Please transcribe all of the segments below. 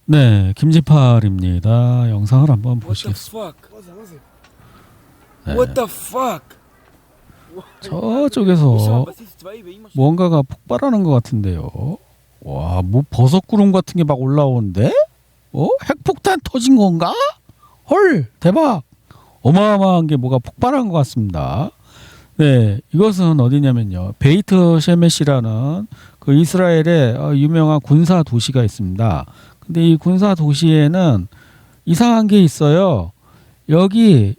네, 김지팔입니다. 영상을 한번 보시겠습니다. 네. What the fuck? 저쪽에서 뭔가가 폭발하는 것 같은데요. 와, 뭐 버섯구름 같은 게 막 올라오는데? 핵폭탄 터진 건가? 헐, 대박! 어마어마한 게 뭐가 폭발한 것 같습니다. 네, 이것은 어디냐면요. 베이트 셰메시라는 그 이스라엘의 유명한 군사 도시가 있습니다. 근데 이 군사 도시에는 이상한 게 있어요. 여기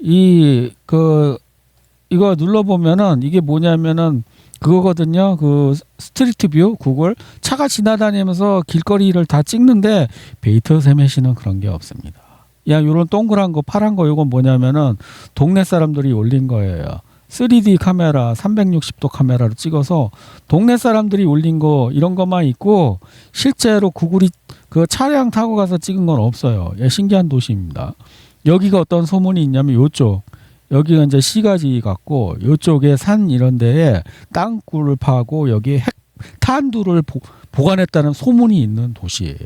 이거 눌러보면은 이게 뭐냐면은 그거거든요. 그 스트리트 뷰 구글 차가 지나다니면서 길거리를 다 찍는데 베이트 셰메시는 그런 게 없습니다. 야, 요런 동그란 거 파란 거 요건 뭐냐면은 동네 사람들이 올린 거예요. 3D 카메라 360도 카메라로 찍어서 동네 사람들이 올린 거 이런 것만 있고 실제로 구글이 그 차량 타고 가서 찍은 건 없어요. 예, 신기한 도시입니다. 여기가 어떤 소문이 있냐면 요쪽 여기가 이제 시가지 같고 요쪽에 산 이런 데에 땅굴을 파고 여기에 핵탄두를 보관했다는 소문이 있는 도시예요.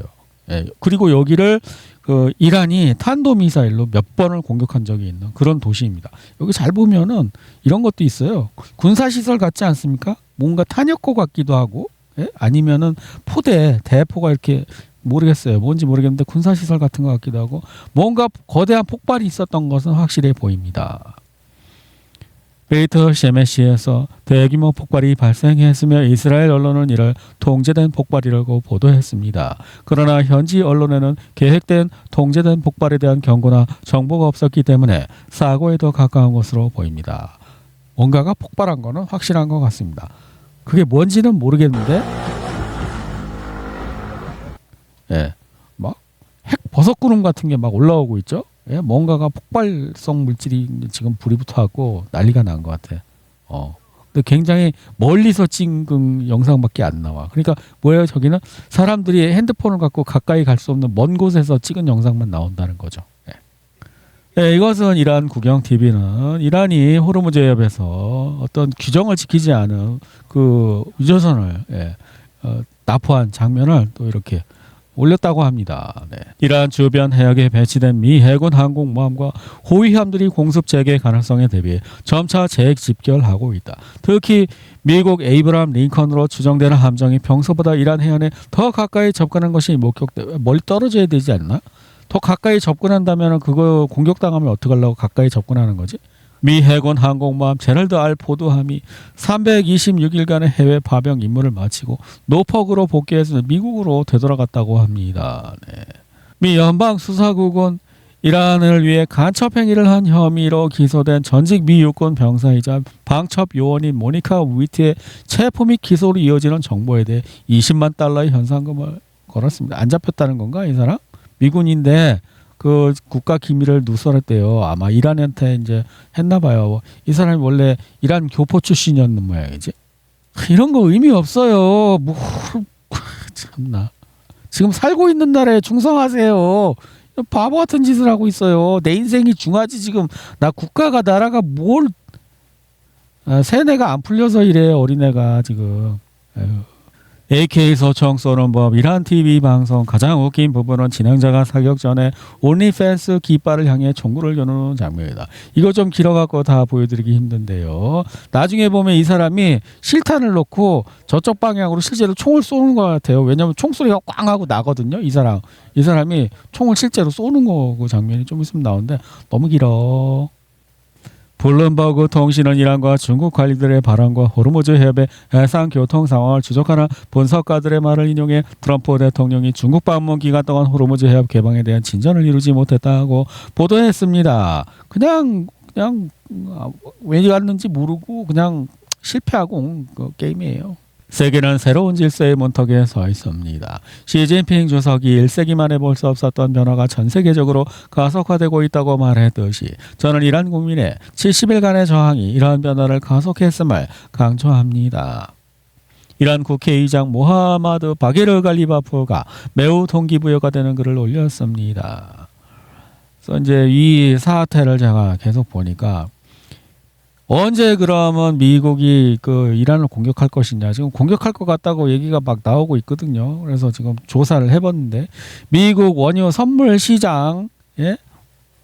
예, 그리고 여기를 그 이란이 탄도미사일로 몇 번을 공격한 적이 있는 그런 도시입니다. 여기 잘 보면은 이런 것도 있어요. 군사시설 같지 않습니까? 뭔가 탄약고 같기도 하고, 예? 아니면은 대포가 이렇게 모르겠어요. 뭔지 모르겠는데 군사시설 같은 것 같기도 하고, 뭔가 거대한 폭발이 있었던 것은 확실해 보입니다. 베이트 셰메시에서 대규모 폭발이 발생했으며 이스라엘 언론은 이를 통제된 폭발이라고 보도했습니다. 그러나 현지 언론에는 계획된 통제된 폭발에 대한 경고나 정보가 없었기 때문에 사고에 더 가까운 것으로 보입니다. 뭔가가 폭발한 거는 확실한 것 같습니다. 그게 뭔지는 모르겠는데 예, 막 핵 버섯구름 같은 게 막 올라오고 있죠. 예, 뭔가가 폭발성 물질이 지금 불이 붙어갖고 난리가 난 것 같아. 근데 굉장히 멀리서 찍은 영상밖에 안 나와. 그러니까 뭐예요? 저기는 사람들이 핸드폰을 갖고 가까이 갈 수 없는 먼 곳에서 찍은 영상만 나온다는 거죠. 예. 예, 이것은 이란 국영 TV는 이란이 호르무즈 해협에서 어떤 규정을 지키지 않은 그 유조선을 납포한 장면을 또 이렇게 올렸다고 합니다. 네. 이란 주변 해역에 배치된 미 해군 항공모함과 호위함들이 공습 재개 가능성에 대비해 점차 재획 집결하고 있다. 특히 미국 에이브람 링컨으로 추정되는 함정이 평소보다 이란 해안에 더 가까이 접근한 것이 목격돼. 멀리 떨어져야 되지 않나? 더 가까이 접근한다면 그거 공격당하면 어떡하려고 가까이 접근하는 거지? 미 해군 항공모함 제럴드 R 포드함이 326일간의 해외 파병 임무를 마치고 노퍽으로 복귀해서 미국으로 되돌아갔다고 합니다. 네. 미 연방수사국은 이란을 위해 간첩 행위를 한 혐의로 기소된 전직 미 육군 병사이자 방첩 요원인 모니카 위트의 체포 및 기소로 이어지는 정보에 대해 20만 달러의 현상금을 걸었습니다. 안 잡혔다는 건가 이 사람? 미군인데 그 국가 기밀을 누설했대요. 아마 이란한테 이제 했나 봐요. 이 사람이 원래 이란 교포 출신이었는 모양이지. 이런 거 의미 없어요. 뭐 참나. 지금 살고 있는 나라에 충성하세요. 바보 같은 짓을 하고 있어요. 내 인생이 중하지 지금. 나 국가가 나라가 뭘 세뇌가 안 풀려서 이래 어린애가 지금. 에휴. AK 소총 쏘는 법 이란 TV 방송 가장 웃긴 부분은 진행자가 사격 전에 온리팬스 깃발을 향해 총구를 겨누는 장면이다. 이거 좀 길어갖고 다 보여드리기 힘든데요. 나중에 보면 이 사람이 실탄을 놓고 저쪽 방향으로 실제로 총을 쏘는 것 같아요. 왜냐하면 총소리가 꽝 하고 나거든요. 이 사람이 총을 실제로 쏘는 거 그 장면이 좀 있으면 나오는데 너무 길어. 블룸버그 통신은 이란과 중국 관리들의 발언과 호르무즈 해협의 해상 교통 상황을 추적하는 분석가들의 말을 인용해 트럼프 대통령이 중국 방문 기간 동안 호르무즈 해협 개방에 대한 진전을 이루지 못했다고 보도했습니다. 그냥 왜 갔는지 모르고 그냥 실패하고 온 그 게임이에요. 세계는 새로운 질서의 문턱에 서 있습니다. 시진핑 주석이 1세기 만에 볼 수 없었던 변화가 전 세계적으로 가속화되고 있다고 말했듯이 저는 이란 국민의 70일간의 저항이 이러한 변화를 가속했음을 강조합니다. 이란 국회의장 모하마드 바게르 갈리바프가 매우 동기부여가 되는 글을 올렸습니다. 그래서 이제 이 사태를 제가 계속 보니까 언제 그러면 미국이 그 이란을 공격할 것이냐. 지금 공격할 것 같다고 얘기가 막 나오고 있거든요. 그래서 지금 조사를 해봤는데 미국 원유 선물 시장 예?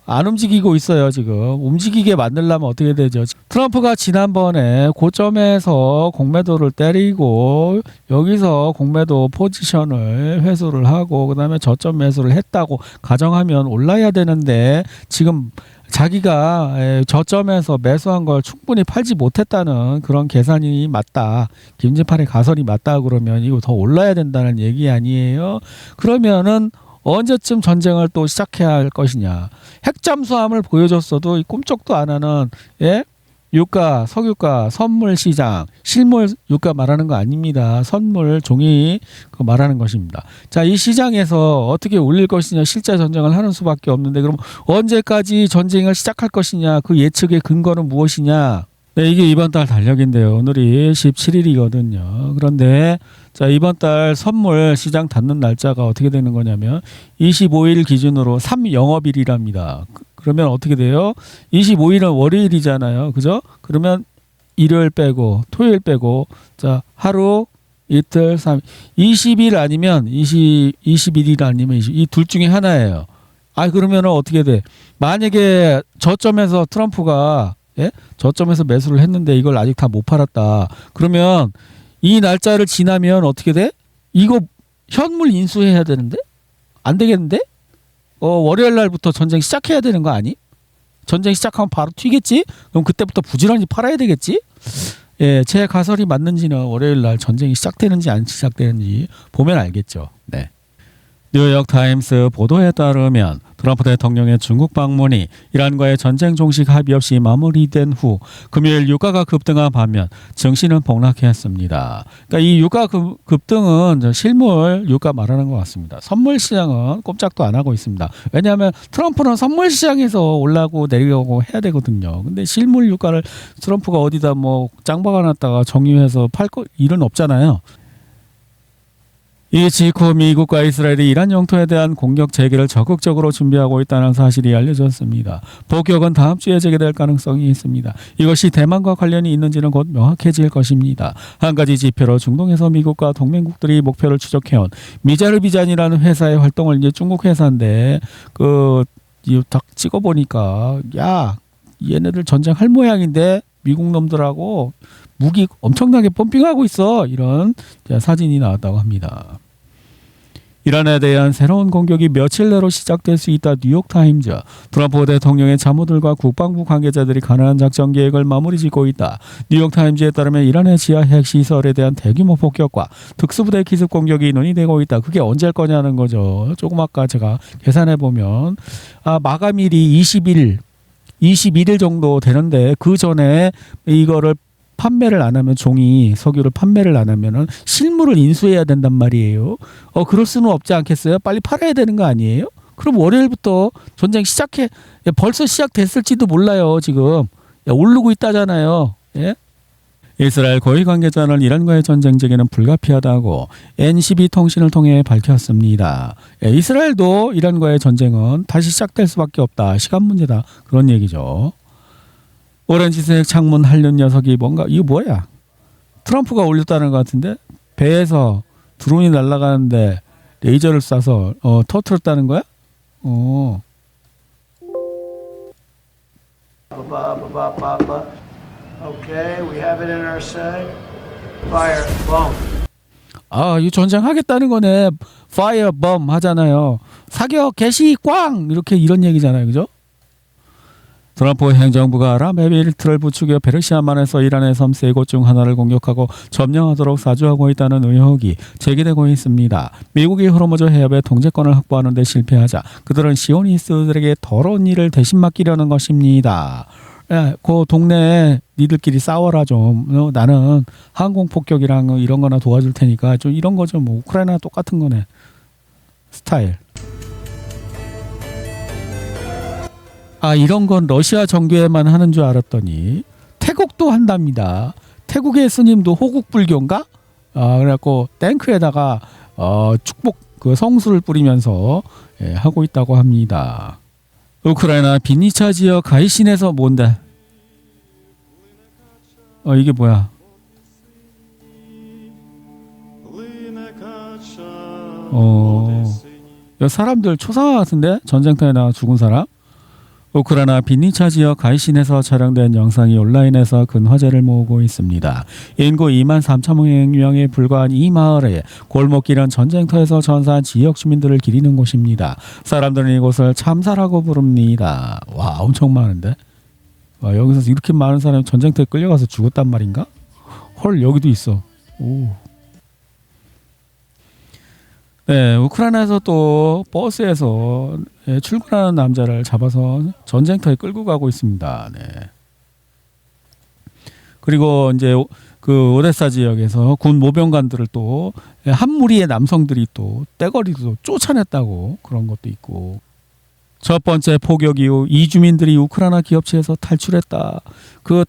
안 움직이고 있어요. 지금 움직이게 만들려면 어떻게 되죠? 트럼프가 지난번에 고점에서 공매도를 때리고 여기서 공매도 포지션을 회수를 하고 그다음에 저점 매수를 했다고 가정하면 올라야 되는데 지금 자기가 저점에서 매수한 걸 충분히 팔지 못했다는 그런 계산이 맞다. 김진팔의 가설이 맞다 그러면 이거 더 올라야 된다는 얘기 아니에요? 그러면은 언제쯤 전쟁을 또 시작해야 할 것이냐. 핵잠수함을 보여줬어도 꿈쩍도 안 하는 예? 유가, 석유가, 선물 시장, 실물 유가 말하는 거 아닙니다. 선물, 종이 그 말하는 것입니다. 자, 이 시장에서 어떻게 올릴 것이냐 실제 전쟁을 하는 수밖에 없는데 그럼 언제까지 전쟁을 시작할 것이냐 그 예측의 근거는 무엇이냐. 네, 이게 이번 달 달력인데요. 오늘이 17일이거든요. 그런데 자, 이번 달 선물 시장 닫는 날짜가 어떻게 되는 거냐면 25일 기준으로 3영업일이랍니다. 그러면 어떻게 돼요? 25일은 월요일이잖아요. 그죠? 그러면 일요일 빼고 토요일 빼고 자, 하루 이틀 20일 아니면 21일 아니면 이 둘 중에 하나예요. 아, 그러면은 어떻게 돼? 만약에 저점에서 트럼프가 예? 저점에서 매수를 했는데 이걸 아직 다 못 팔았다. 그러면 이 날짜를 지나면 어떻게 돼? 이거 현물 인수해야 되는데? 안 되겠는데? 월요일 날부터 전쟁 시작해야 되는 거 아니? 전쟁 시작하면 바로 튀겠지? 그럼 그때부터 부지런히 팔아야 되겠지? 예, 제 가설이 맞는지는 월요일 날 전쟁이 시작되는지 안 시작되는지 보면 알겠죠. 네. 뉴욕 타임스 보도에 따르면 트럼프 대통령의 중국 방문이 이란과의 전쟁 종식 합의 없이 마무리된 후 금요일 유가가 급등한 반면 증시는 폭락했습니다. 그러니까 이 유가 급등은 실물 유가 말하는 것 같습니다. 선물 시장은 꼼짝도 안 하고 있습니다. 왜냐하면 트럼프는 선물 시장에서 올라고 내려오고 해야 되거든요. 근데 실물 유가를 트럼프가 어디다 뭐 짱박아 놨다가 정유해서 팔 거 일은 없잖아요. 이 직후 미국과 이스라엘이 이란 영토에 대한 공격 재개를 적극적으로 준비하고 있다는 사실이 알려졌습니다. 폭격은 다음 주에 재개될 가능성이 있습니다. 이것이 대만과 관련이 있는지는 곧 명확해질 것입니다. 한 가지 지표로 중동에서 미국과 동맹국들이 목표를 추적해온 미자르비잔이라는 회사의 활동을 이제 중국 회사인데 딱 찍어보니까 야 얘네들 전쟁할 모양인데 미국 놈들하고 무기 엄청나게 펌핑하고 있어. 이런 사진이 나왔다고 합니다. 이란에 대한 새로운 공격이 며칠 내로 시작될 수 있다. 뉴욕타임즈. 트럼프 대통령의 참모들과 국방부 관계자들이 가난한 작전 계획을 마무리 짓고 있다. 뉴욕타임즈에 따르면 이란의 지하 핵시설에 대한 대규모 폭격과 특수부대 기습 공격이 논의되고 있다. 그게 언제일 거냐는 거죠. 조금 아까 제가 계산해보면 마감일이 21일 정도 되는데 그 전에 이거를 판매를 안 하면 석유를 판매를 안 하면은 실물을 인수해야 된단 말이에요. 그럴 수는 없지 않겠어요? 빨리 팔아야 되는 거 아니에요? 그럼 월요일부터 전쟁 벌써 시작됐을지도 몰라요. 지금 오르고 있다잖아요. 예? 이스라엘 고위 관계자는 이란과의 전쟁 재개는 불가피하다고 NCB 통신을 통해 밝혔습니다. 이스라엘도 이란과의 전쟁은 다시 시작될 수밖에 없다. 시간 문제다. 그런 얘기죠. 오렌지색 창문 하려는 녀석이 뭔가 이거 뭐야? 트럼프가 올렸다는 것 같은데 배에서 드론이 날아가는데 레이저를 쏴서 터뜨렸다는 거야? Okay, we have it in our sight. Fire, bomb. 이 전쟁 하겠다는 거네. Fire, bomb 하잖아요. 사격, 개시, 꽝! 이런 얘기잖아요. 그죠? 트럼프 행정부가 아랍에미리트를 부추겨 페르시아만에서 이란의 섬 세 곳 중 하나를 공격하고 점령하도록 사주하고 있다는 의혹이 제기되고 있습니다. 미국이 호르무즈 해협의 통제권을 확보하는 데 실패하자 그들은 시오니스트들에게 더러운 일을 대신 맡기려는 것입니다. 그 동네에 니들끼리 싸워라 좀. 나는 항공 폭격이랑 이런 거나 도와줄 테니까 좀 이런 거죠. 뭐 우크라이나 똑같은 거네. 스타일. 이런 건 러시아 정교회만 하는 줄 알았더니 태국도 한답니다. 태국의 스님도 호국 불교인가? 그래갖고 탱크에다가 축복 성수를 뿌리면서 하고 있다고 합니다. 우크라이나 비니차 지역 가이신에서 뭔데? 이게 뭐야? 이 사람들 초상화 같은데? 전쟁터에 나와 죽은 사람? 우크라이나 비니차 지역 가이신에서 촬영된 영상이 온라인에서 큰 화제를 모으고 있습니다. 인구 2만 3천 명에 불과한 이 마을에 골목길은 전쟁터에서 전사한 지역 주민들을 기리는 곳입니다. 사람들은 이곳을 참사라고 부릅니다. 와, 엄청 많은데? 와, 여기서 이렇게 많은 사람이 전쟁터에 끌려가서 죽었단 말인가? 헐, 여기도 있어. 오. 네, 우크라이나에서 또 버스에서 출근하는 남자를 잡아서 전쟁터에 끌고 가고 있습니다. 네. 그리고 이제 그 오데사 지역에서 군 모병관들을 또 한 무리의 남성들이 또 떼거리로 쫓아냈다고 그런 것도 있고. 첫 번째 포격 이후 이주민들이 우크라이나 기업체에서 탈출했다. 그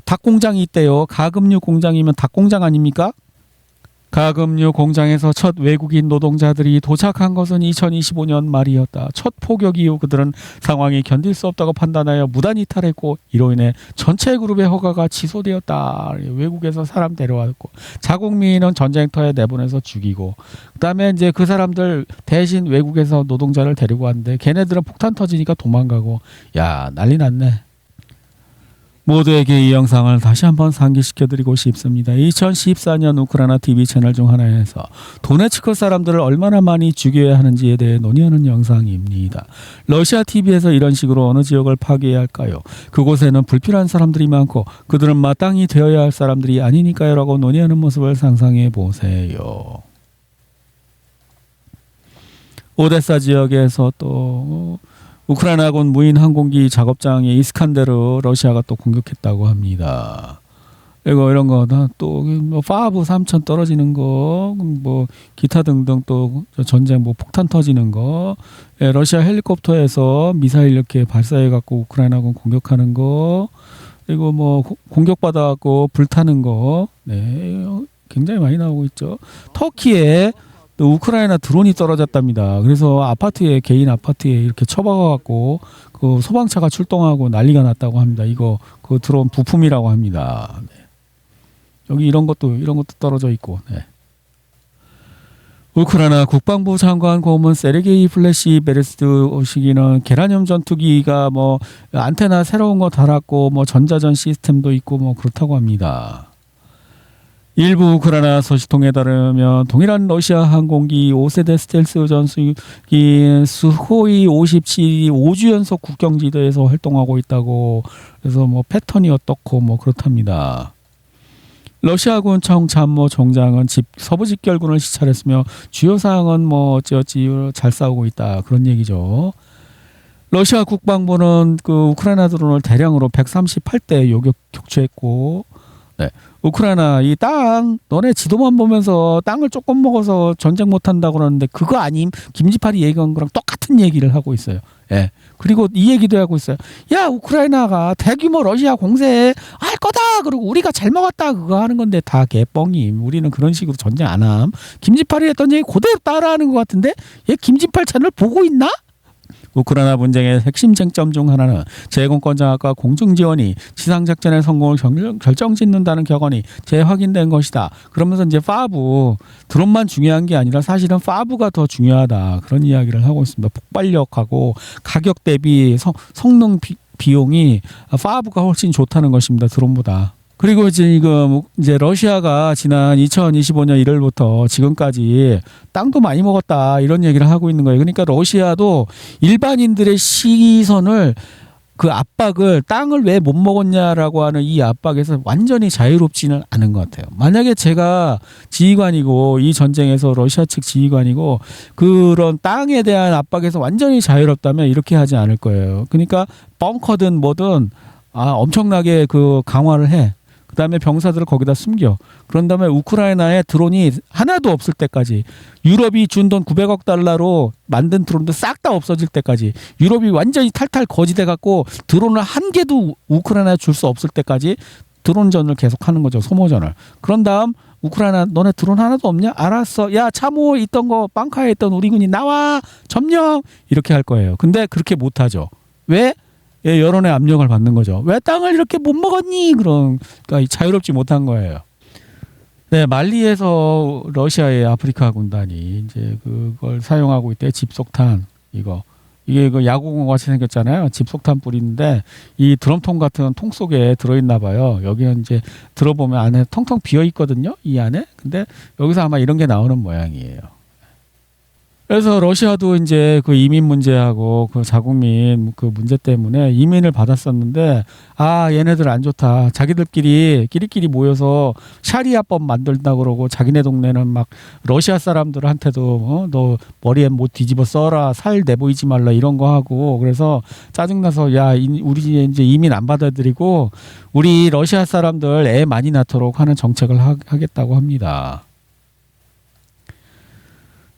닭 공장이 있대요. 가금류 공장이면 닭 공장 아닙니까? 가금류 공장에서 첫 외국인 노동자들이 도착한 것은 2025년 말이었다. 첫 포격 이후 그들은 상황이 견딜 수 없다고 판단하여 무단 이탈했고 이로 인해 전체 그룹의 허가가 취소되었다. 외국에서 사람 데려왔고 자국민은 전쟁터에 내보내서 죽이고 그다음에 이제 그 사람들 대신 외국에서 노동자를 데리고 왔는데 걔네들은 폭탄 터지니까 도망가고 야 난리 났네. 모두에게 이 영상을 다시 한번 상기시켜드리고 싶습니다. 2014년 우크라이나 TV 채널 중 하나에서 도네츠크 사람들을 얼마나 많이 죽여야 하는지에 대해 논의하는 영상입니다. 러시아 TV에서 이런 식으로 어느 지역을 파괴해야 할까요? 그곳에는 불필요한 사람들이 많고 그들은 마땅히 되어야 할 사람들이 아니니까요 라고 논의하는 모습을 상상해 보세요. 오데사 지역에서 또 우크라이나군 무인 항공기 작업장의 이스칸데르 러시아가 또 공격했다고 합니다. 그리고 이런 거또 뭐 파브 3천 떨어지는 거, 뭐 기타 등등 또 전쟁 뭐 폭탄 터지는 거, 러시아 헬리콥터에서 미사일 이렇게 발사해 갖고 우크라이나군 공격하는 거, 그리고 뭐 공격받아 갖고 불타는 거, 네 굉장히 많이 나오고 있죠. 터키에 우크라이나 드론이 떨어졌답니다. 그래서 아파트에 개인 아파트에 이렇게 처박아갖고 그 소방차가 출동하고 난리가 났다고 합니다. 이거 그 드론 부품이라고 합니다. 네. 여기 이런 것도 떨어져 있고. 네. 우크라이나 국방부 장관 고문 세르게이 플래시 베레스트오시기는 게라늄 전투기가 뭐 안테나 새로운 거 달았고 뭐 전자전 시스템도 있고 뭐 그렇다고 합니다. 일부 우크라이나 소식통에 따르면 동일한 러시아 항공기 5세대 스텔스 전투기 스호이 57이 5주 연속 국경지대에서 활동하고 있다고 그래서 뭐 패턴이 어떻고 뭐 그렇답니다. 러시아군 총참모 총장은 서부 집결군을 시찰했으며 주요 사항은 뭐 어찌어찌 잘 싸우고 있다 그런 얘기죠. 러시아 국방부는 그 우크라이나 드론을 대량으로 138대 요격 격추했고 네. 우크라이나 이 땅 너네 지도만 보면서 땅을 조금 먹어서 전쟁 못한다고 그러는데 그거 아님 김지팔이 얘기한 거랑 똑같은 얘기를 하고 있어요. 예. 그리고 이 얘기도 하고 있어요. 야 우크라이나가 대규모 러시아 공세할 거다. 그리고 우리가 잘 먹었다 그거 하는 건데 다 개뻥임. 우리는 그런 식으로 전쟁 안 함. 김지팔이 했던 얘기 그대로 따라하는 것 같은데 얘 김지팔 채널 보고 있나? 우크라이나 분쟁의 핵심 쟁점 중 하나는 제공권 장악과 공중 지원이 지상 작전의 성공을 결정짓는다는 격언이 재확인된 것이다. 그러면서 이제 파브 드론만 중요한 게 아니라 사실은 파브가 더 중요하다. 그런 이야기를 하고 있습니다. 폭발력하고 가격 대비 성능 비용이 파브가 훨씬 좋다는 것입니다. 드론보다. 그리고 지금 이제 러시아가 지난 2025년 1월부터 지금까지 땅도 많이 먹었다 이런 얘기를 하고 있는 거예요. 그러니까 러시아도 일반인들의 시선을 그 압박을 땅을 왜 못 먹었냐라고 하는 이 압박에서 완전히 자유롭지는 않은 것 같아요. 만약에 제가 지휘관이고 이 전쟁에서 러시아 측 지휘관이고 그런 땅에 대한 압박에서 완전히 자유롭다면 이렇게 하지 않을 거예요. 그러니까 벙커든 뭐든 엄청나게 그 강화를 해. 그 다음에 병사들을 거기다 숨겨. 그런 다음에 우크라이나에 드론이 하나도 없을 때까지 유럽이 준 돈 900억 달러로 만든 드론도 싹 다 없어질 때까지 유럽이 완전히 탈탈 거지돼 갖고 드론을 한 개도 우크라이나에 줄 수 없을 때까지 드론전을 계속하는 거죠. 소모전을. 그런 다음 우크라이나 너네 드론 하나도 없냐? 알았어. 야 참호 있던 거 방카에 있던 우리 군이 나와. 점령. 이렇게 할 거예요. 근데 그렇게 못하죠. 왜? 예, 여론의 압력을 받는 거죠. 왜 땅을 이렇게 못 먹었니? 그러니까 자유롭지 못한 거예요. 네, 말리에서 러시아의 아프리카 군단이 이제 그걸 사용하고 있대. 집속탄 이게 그 야구공 같이 생겼잖아요. 집속탄 뿌리는데 이 드럼통 같은 통 속에 들어있나 봐요. 여기는 이제 들어보면 안에 텅텅 비어 있거든요. 이 안에. 근데 여기서 아마 이런 게 나오는 모양이에요. 그래서 러시아도 이제 그 이민 문제하고 그 자국민 그 문제 때문에 이민을 받았었는데 얘네들 안 좋다. 끼리끼리 모여서 샤리아법 만들다 그러고 자기네 동네는 막 러시아 사람들한테도 너 머리에 못 뒤집어 써라. 살 내보이지 말라 이런 거 하고 그래서 짜증나서 우리 이제 이민 안 받아들이고 우리 러시아 사람들 애 많이 낳도록 하는 정책을 하겠다고 합니다.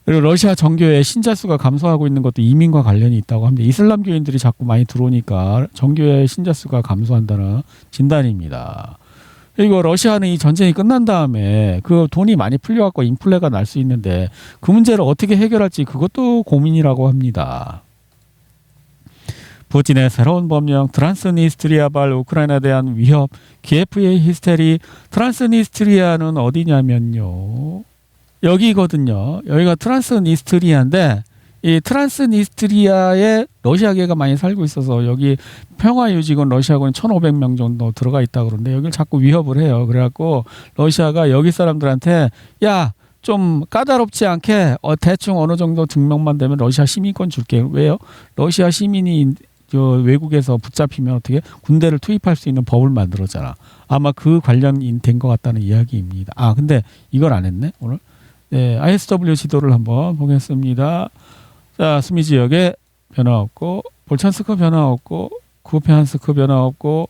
그리고 러시아 정교회 신자 수가 감소하고 있는 것도 이민과 관련이 있다고 합니다. 이슬람교인들이 자꾸 많이 들어오니까 정교회 신자 수가 감소한다는 진단입니다. 그리고 러시아는 이 전쟁이 끝난 다음에 그 돈이 많이 풀려갖고 인플레가 날 수 있는데 그 문제를 어떻게 해결할지 그것도 고민이라고 합니다. 푸틴의 새로운 법령, 트란스니스트리아발 우크라이나에 대한 위협, 키예프의 히스테리. 트란스니스트리아는 어디냐면요. 여기거든요. 여기가 트란스니스트리아인데 이 트란스니스트리아에 러시아계가 많이 살고 있어서 여기 평화유지군 러시아군이 1,500명 정도 들어가 있다 그러는데 여기를 자꾸 위협을 해요. 그래갖고 러시아가 여기 사람들한테 좀 까다롭지 않게 대충 어느 정도 증명만 되면 러시아 시민권 줄게. 왜요? 러시아 시민이 외국에서 붙잡히면 어떻게 군대를 투입할 수 있는 법을 만들었잖아. 아마 그 관련이 된 것 같다는 이야기입니다. 근데 이걸 안 했네 오늘. 네, ISW 지도를 한번 보겠습니다. 자, 수미 지역에 변화 없고, 볼찬스크 변화 없고, 쿠피안스크 변화 없고,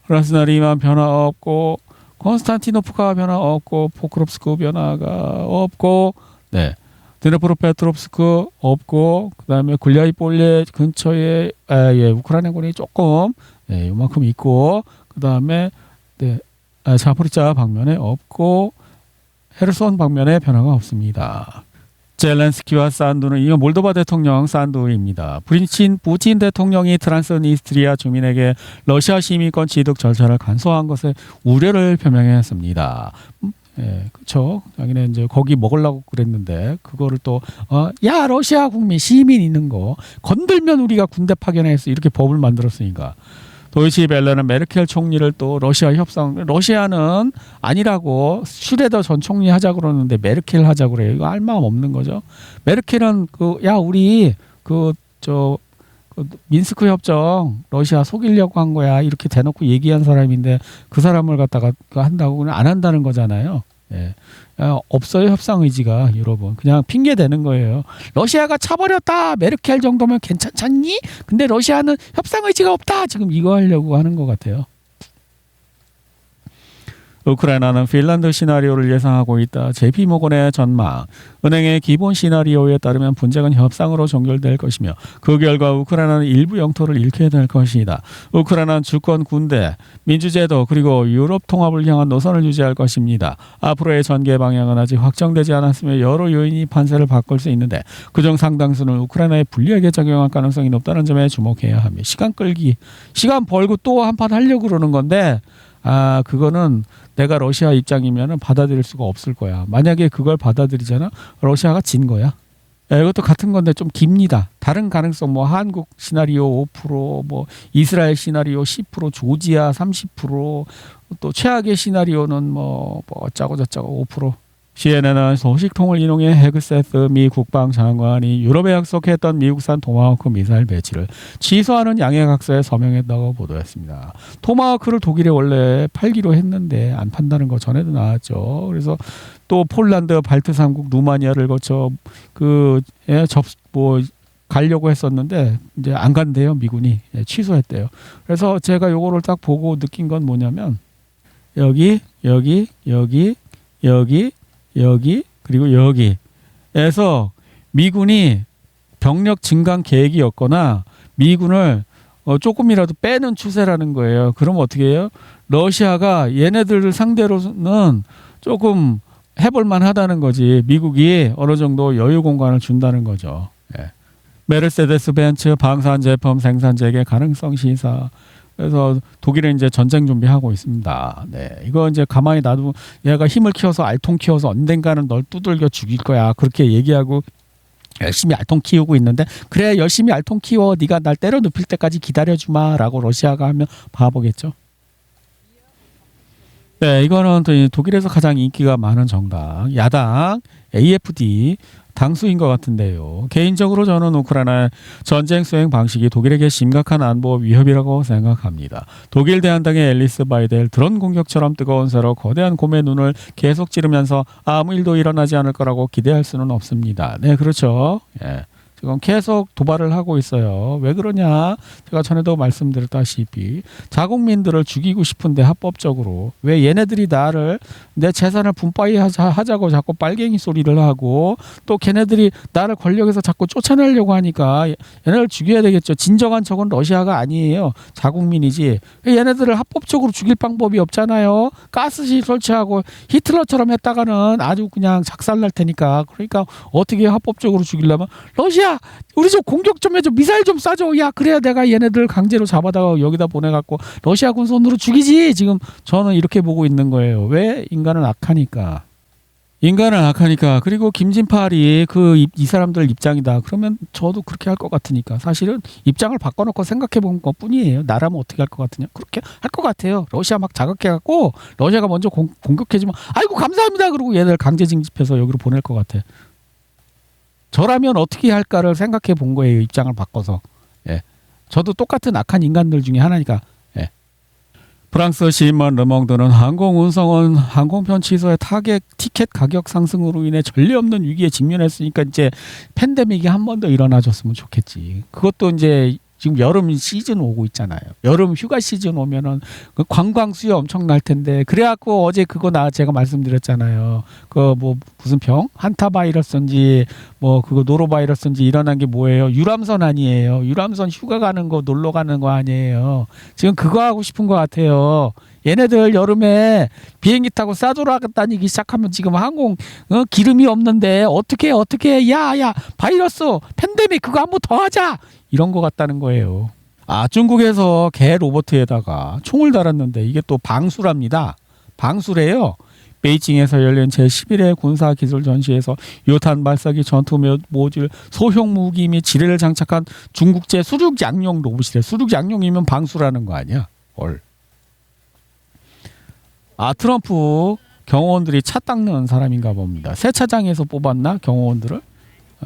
크라스나리만 변화 없고, 콘스탄티노프카 변화 없고, 포크롭스크 변화가 없고, 네, 드네프로페트롭스크 없고, 그 다음에 굴리아이폴레 근처에 우크라이나군이 조금 요만큼 있고, 그 다음에 자포리자 방면에 없고. 헤르손 방면에 변화가 없습니다. 젤렌스키와 산두는 이거 몰도바 대통령 산두입니다. 푸틴 대통령이 트란스니스트리아 주민에게 러시아 시민권 취득 절차를 간소화한 것에 우려를 표명했습니다. 그렇죠. 자기네 이제 거기 먹으려고 그랬는데 그거를 또 러시아 국민 시민 있는 거 건들면 우리가 군대 파견해서 이렇게 법을 만들었으니까. 도이치벨레는 메르켈 총리를 또 러시아 협상, 러시아는 아니라고 슈레더 전 총리 하자 그러는데 메르켈 하자 그래요. 이거 할 마음 없는 거죠. 메르켈은 우리 민스크 협정 러시아 속이려고 한 거야 이렇게 대놓고 얘기한 사람인데 그 사람을 갖다가 한다고 안 한다는 거잖아요. 예. 없어요 협상 의지가 여러분. 그냥 핑계 대는 거예요. 러시아가 차버렸다. 메르켈 정도면 괜찮니? 근데 러시아는 협상 의지가 없다. 지금 이거 하려고 하는 것 같아요. 우크라이나는 핀란드 시나리오를 예상하고 있다. JP모건의 전망. 은행의 기본 시나리오에 따르면 분쟁은 협상으로 종결될 것이며 그 결과 우크라이나는 일부 영토를 잃게 될 것이다. 우크라이나는 주권 군대, 민주제도 그리고 유럽 통합을 향한 노선을 유지할 것입니다. 앞으로의 전개 방향은 아직 확정되지 않았으며 여러 요인이 판세를 바꿀 수 있는데 그중 상당수는 우크라이나에 불리하게 작용할 가능성이 높다는 점에 주목해야 합니다. 시간 끌기, 시간 벌고 또 한 판 하려고 그러는 건데 그거는 내가 러시아 입장이면 받아들일 수가 없을 거야. 만약에 그걸 받아들이잖아. 러시아가 진 거야. 이것도 같은 건데 좀 깁니다. 다른 가능성 한국 시나리오 5%, 이스라엘 시나리오 10%, 조지아 30%, 또 최악의 시나리오는 어쩌고 저쩌고 5%. CNN은 소식통을 인용해 헤그세스 미 국방장관이 유럽에 약속했던 미국산 토마호크 미사일 배치를 취소하는 양해각서에 서명했다고 보도했습니다. 토마호크를 독일에 원래 팔기로 했는데 안 판다는 거 전에도 나왔죠. 그래서 또 폴란드, 발트 3국, 루마니아를 거쳐 가려고 했었는데 이제 안 간대요. 미군이 취소했대요. 그래서 제가 요거를 딱 보고 느낀 건 뭐냐면 여기 그리고 여기에서 미군이 병력 증강 계획이었거나 미군을 조금이라도 빼는 추세라는 거예요. 그럼 어떻게 해요? 러시아가 얘네들을 상대로는 조금 해볼만 하다는 거지. 미국이 어느 정도 여유 공간을 준다는 거죠. 메르세데스 벤츠 방산 제품 생산 재개 가능성 시사. 그래서 독일은 이제 전쟁 준비하고 있습니다. 네, 이거 이제 가만히 놔두고 얘가 힘을 키워서 알통 키워서 언젠가는 널 두들겨 죽일 거야. 그렇게 얘기하고 열심히 알통 키우고 있는데 그래 열심히 알통 키워 네가 날 때려 눕힐 때까지 기다려주마라고 러시아가 하면 바보겠죠. 네, 이거는 또 독일에서 가장 인기가 많은 정당 야당 AfD 당수인 것 같은데요. 개인적으로 저는 우크라이나 전쟁 수행 방식이 독일에게 심각한 안보 위협이라고 생각합니다. 독일 대한당의 앨리스 바이델 드론 공격처럼 뜨거운 새로 거대한 곰의 눈을 계속 찌르면서 아무 일도 일어나지 않을 거라고 기대할 수는 없습니다. 네, 그렇죠. 예. 지금 계속 도발을 하고 있어요. 왜 그러냐? 제가 전에도 말씀드렸다시피 자국민들을 죽이고 싶은데 합법적으로 왜 얘네들이 나를 내 재산을 분파이 하자고 자꾸 빨갱이 소리를 하고 또 걔네들이 나를 권력에서 자꾸 쫓아내려고 하니까 얘네를 죽여야 되겠죠. 진정한 적은 러시아가 아니에요. 자국민이지. 얘네들을 합법적으로 죽일 방법이 없잖아요. 가스실 설치하고 히틀러처럼 했다가는 아주 그냥 작살날 테니까. 그러니까 어떻게 합법적으로 죽이려면 러시아 우리 좀 공격 좀 해줘 미사일 좀 쏴줘 야 그래야 내가 얘네들 강제로 잡아다가 여기다 보내갖고 러시아군 손으로 죽이지 지금 저는 이렇게 보고 있는 거예요. 왜? 인간은 악하니까 그리고 김진팔이 이 사람들 입장이다 그러면 저도 그렇게 할 것 같으니까 사실은 입장을 바꿔놓고 생각해 본 것 뿐이에요. 나라면 어떻게 할 것 같으냐 그렇게 할 것 같아요. 러시아 막 자극해갖고 러시아가 먼저 공격해주면 아이고 감사합니다 그러고 얘들 강제 징집해서 여기로 보낼 것 같아. 저라면 어떻게 할까를 생각해 본 거예요. 입장을 바꿔서. 예. 저도 똑같은 악한 인간들 중에 하나니까. 예. 프랑스 시인만 르몽드는 항공운송은 항공편 취소의 티켓 가격 상승으로 인해 전례 없는 위기에 직면했으니까 이제 팬데믹이 한 번 더 일어나줬으면 좋겠지. 그것도 이제 지금 여름 시즌 오고 있잖아요. 여름 휴가 시즌 오면은 그 관광 수요 엄청 날 텐데 그래갖고 어제 그거 제가 말씀드렸잖아요. 그 뭐 무슨 병 한타 바이러스인지 뭐 그거 노로 바이러스인지 일어난 게 뭐예요? 유람선 아니에요. 유람선 휴가 가는 거 놀러 가는 거 아니에요. 지금 그거 하고 싶은 것 같아요. 얘네들 여름에 비행기 타고 싸돌아다니기 시작하면 지금 항공 기름이 없는데 어떻게 야야 바이러스 팬데믹 그거 한 번 더 하자 이런 거 같다는 거예요. 중국에서 개 로봇에다가 총을 달았는데 이게 또 방수랍니다. 방수래요. 베이징에서 열린 제11회 군사기술 전시에서 요탄 발사기 전투 모듈 소형 무기 및 지뢰를 장착한 중국제 수륙 양용 로봇이래. 수륙 양용이면 방수라는 거 아니야? 트럼프 경호원들이 차 닦는 사람인가 봅니다. 세차장에서 뽑았나 경호원들을?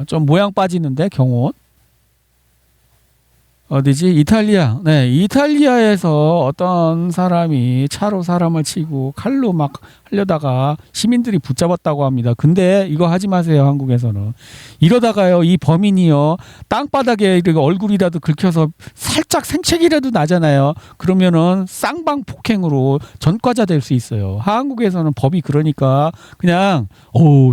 좀 모양 빠지는데 경호원? 어디지? 이탈리아. 네, 이탈리아에서 어떤 사람이 차로 사람을 치고 칼로 막 하려다가 시민들이 붙잡았다고 합니다. 근데 이거 하지 마세요, 한국에서는. 이러다가요, 이 범인이요, 땅바닥에 얼굴이라도 긁혀서 살짝 생채기라도 나잖아요. 그러면은 쌍방 폭행으로 전과자 될 수 있어요. 한국에서는 법이 그러니까 그냥,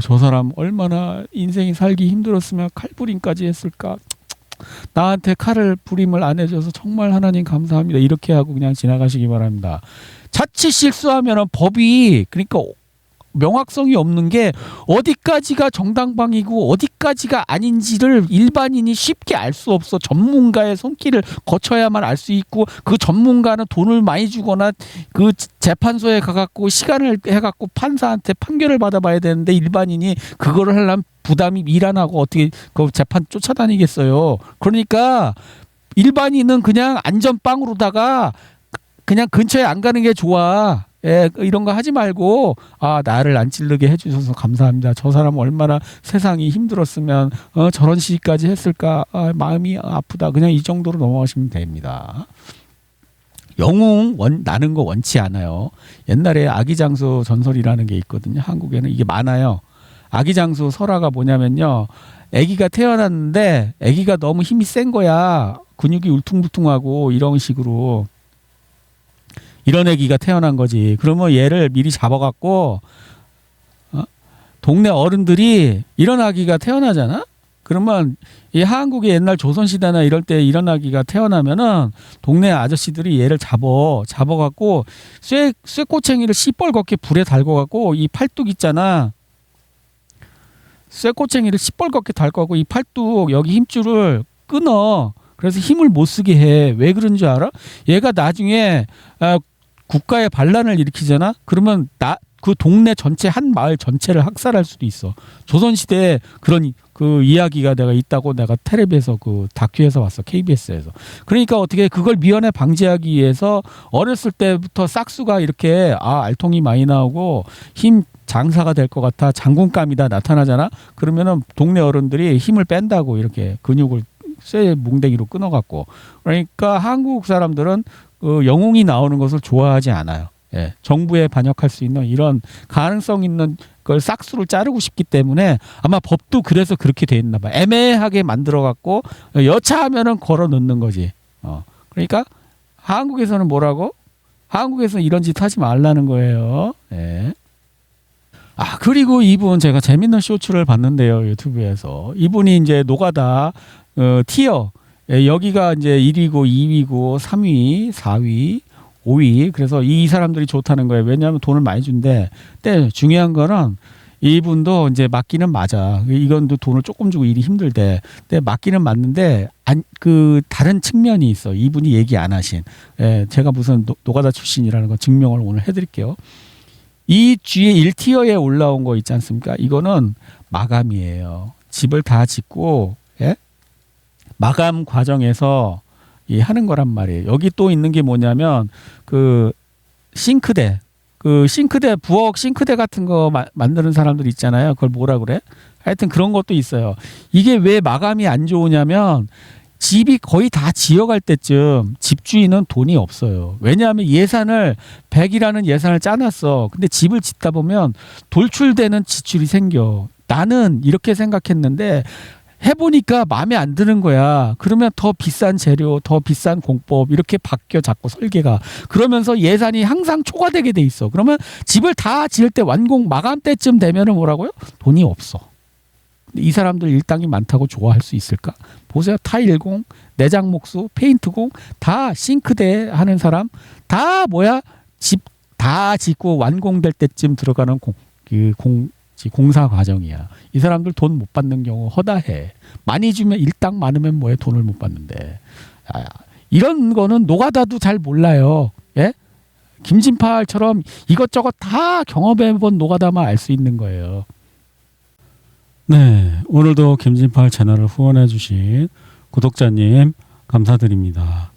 저 사람 얼마나 인생이 살기 힘들었으면 칼부림까지 했을까. 나한테 칼을 부림을 안 해줘서 정말 하나님 감사합니다. 이렇게 하고 그냥 지나가시기 바랍니다. 자칫 실수하면 법이 그러니까 명확성이 없는 게 어디까지가 정당방위고 어디까지가 아닌지를 일반인이 쉽게 알 수 없어. 전문가의 손길을 거쳐야만 알 수 있고 그 전문가는 돈을 많이 주거나 그 재판소에 가갖고 시간을 해갖고 판사한테 판결을 받아봐야 되는데 일반인이 그거를 하려면 부담이 미란하고 어떻게 그 재판 쫓아다니겠어요. 그러니까 일반인은 그냥 안전빵으로다가 그냥 근처에 안 가는 게 좋아. 예, 이런 거 하지 말고 나를 안 찌르게 해주셔서 감사합니다. 저 사람 얼마나 세상이 힘들었으면 저런 시기까지 했을까. 마음이 아프다. 그냥 이 정도로 넘어가시면 됩니다. 영웅 나는 거 원치 않아요. 옛날에 아기장수 전설이라는 게 있거든요. 한국에는 이게 많아요. 아기장수 설화가 뭐냐면요. 아기가 태어났는데 아기가 너무 힘이 센 거야. 근육이 울퉁불퉁하고 이런 식으로. 이런 아기가 태어난 거지. 그러면 얘를 미리 잡아갖고 동네 어른들이 이런 아기가 태어나잖아. 그러면 이 한국의 옛날 조선시대나 이럴 때 이런 아기가 태어나면은 동네 아저씨들이 얘를 잡아갖고 쇠꼬챙이를 시뻘겋게 불에 달궈갖고 이 팔뚝 있잖아. 쇠꼬챙이를 시뻘겋게 달궈갖고 이 팔뚝 여기 힘줄을 끊어. 그래서 힘을 못 쓰게 해. 왜 그런 줄 알아? 얘가 나중에 국가의 반란을 일으키잖아. 그러면 그 동네 전체 한 마을 전체를 학살할 수도 있어. 조선시대에 그런 그 이야기가 내가 있다고 내가 텔레비에서 그 다큐에서 봤어. KBS에서. 그러니까 어떻게 그걸 미연에 방지하기 위해서 어렸을 때부터 싹수가 이렇게 알통이 많이 나오고 힘 장사가 될 것 같아. 장군감이다 나타나잖아. 그러면은 동네 어른들이 힘을 뺀다고 이렇게 근육을 쇠 뭉댕이로 끊어갖고. 그러니까 한국 사람들은 그 영웅이 나오는 것을 좋아하지 않아요. 예, 정부에 반역할 수 있는 이런 가능성 있는 걸 싹수를 자르고 싶기 때문에 아마 법도 그래서 그렇게 돼 있나 봐. 애매하게 만들어 갖고 여차하면은 걸어 넣는 거지. 그러니까 한국에서는 뭐라고? 한국에서는 이런 짓 하지 말라는 거예요. 예. 그리고 이분 제가 재밌는 쇼츠를 봤는데요. 유튜브에서. 이분이 이제 노가다 티어 여기가 이제 1위고 2위고 3위, 4위 5위. 그래서 이 사람들이 좋다는 거예요. 왜냐하면 돈을 많이 준대. 근데 중요한 거는 이분도 이제 맞기는 맞아. 이건 또 돈을 조금 주고 일이 힘들대. 근데 맞기는 맞는데 그 다른 측면이 있어. 이분이 얘기 안 하신. 예, 제가 무슨 노가다 출신이라는 거 증명을 오늘 해드릴게요. 이 뒤에 1티어에 올라온 거 있지 않습니까? 이거는 마감이에요. 집을 다 짓고 예? 마감 과정에서 하는 거란 말이에요. 여기 또 있는 게 뭐냐면 그 싱크대, 부엌 싱크대 같은 거 만드는 사람들 있잖아요. 그걸 뭐라 그래? 하여튼 그런 것도 있어요. 이게 왜 마감이 안 좋으냐면 집이 거의 다 지어갈 때쯤 집주인은 돈이 없어요. 왜냐하면 예산을 100이라는 예산을 짜놨어. 근데 집을 짓다 보면 돌출되는 지출이 생겨. 나는 이렇게 생각했는데 해보니까 마음에 안 드는 거야. 그러면 더 비싼 재료, 더 비싼 공법 이렇게 바뀌어 자꾸 설계가. 그러면서 예산이 항상 초과되게 돼 있어. 그러면 집을 다 지을 때 완공 마감 때쯤 되면은 뭐라고요? 돈이 없어. 이 사람들 일당이 많다고 좋아할 수 있을까? 보세요. 타일공, 내장목수, 페인트공 다 싱크대 하는 사람 다 뭐야? 집 다 짓고 완공될 때쯤 들어가는 공사 과정이야. 이 사람들 돈 못 받는 경우 허다해. 많이 주면 일당 많으면 뭐해? 돈을 못 받는데. 이런 거는 노가다도 잘 몰라요. 예? 김진팔처럼 이것저것 다 경험해본 노가다만 알 수 있는 거예요. 네, 오늘도 김진팔 채널을 후원해 주신 구독자님 감사드립니다.